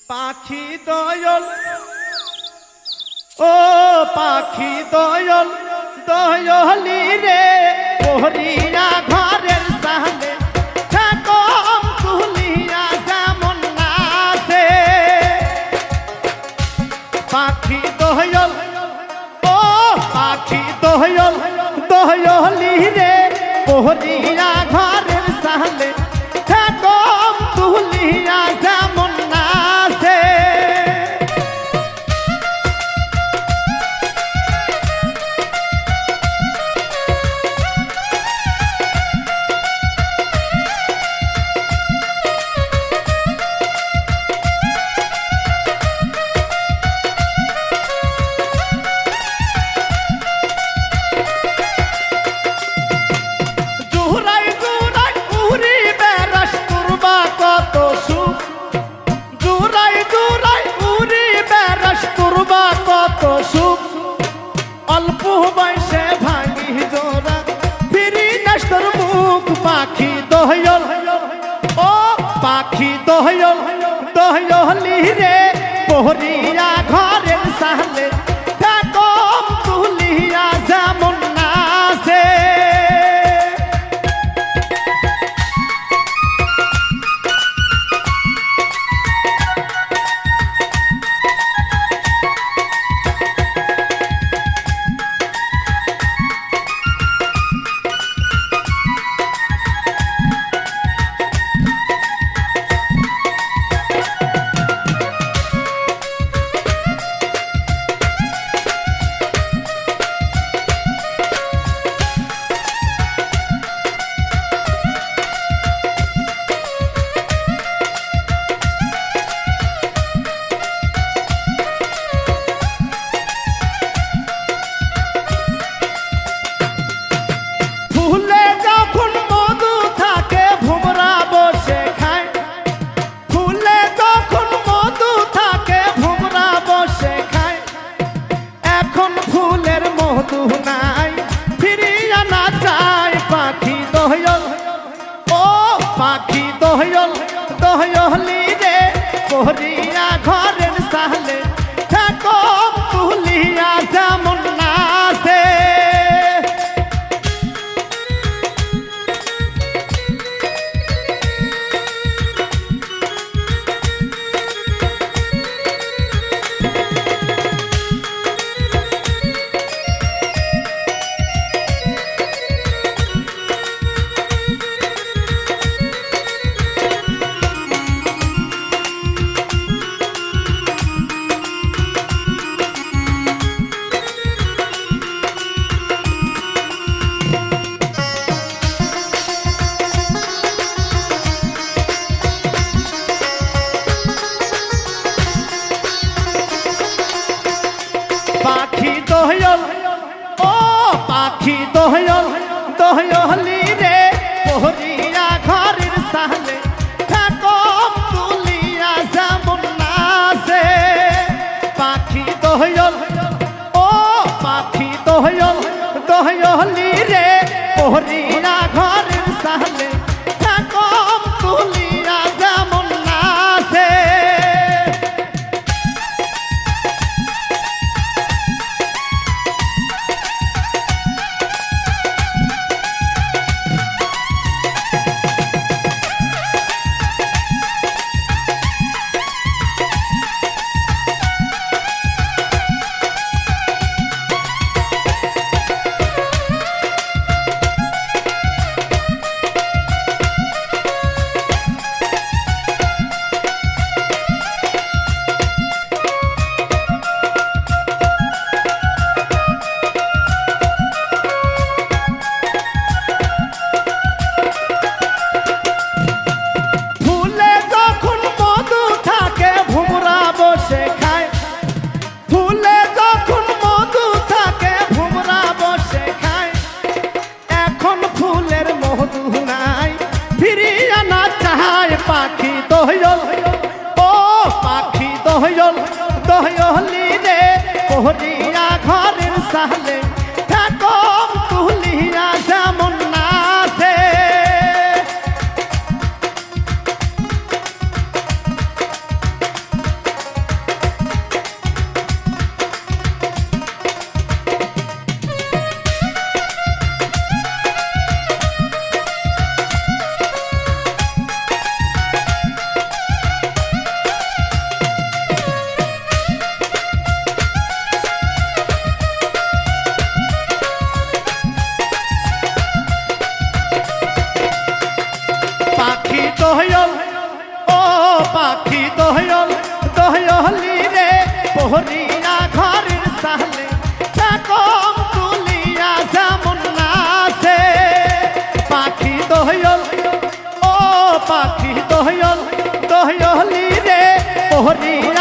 পাখি দয়াল ও পাখি দয়াল দয়ালি রে ওহরিয়া ঘরের সামনে থাকম তুলিয়া যেমন নাচে পাখি দয়াল ও পাখি দয়াল দয়ালি রে ওহরিয়া ঘরের সামনে থাকম তুলিয়া যেমন নাচে অল্প বয়সে ভাঙি জোড়া ফিরি নাস্তর মুখ পাখি দয়াল ও পাখি দয়াল দয়ালি রে পোহরিয়া ঘরের সামনে থাকম তুলিয়া যেমন নাচে পাখি দয়াল দয়ালি রে পোহরিয়া ঘরের সামনে থাকম তুলিয়া যেমন নাচে পাখি দয়াল ও পাখি দয়াল দয়ালি রে পোহরিয়া ঘরের সামনে থাকম তুলিয়া যেমন নাচে পাখি দয়াল ও পাখি দয়াল দয়ালি রে পোহরিয়া ঘরের সামনে থাকম তুলিয়া যেমন নাচে পাখি দয়াল ও পাখি দয়াল দয়ালি রে পোহরিয়া ঘরের সামনে থাকম তুলিয়া যেমন নাচে করিয়া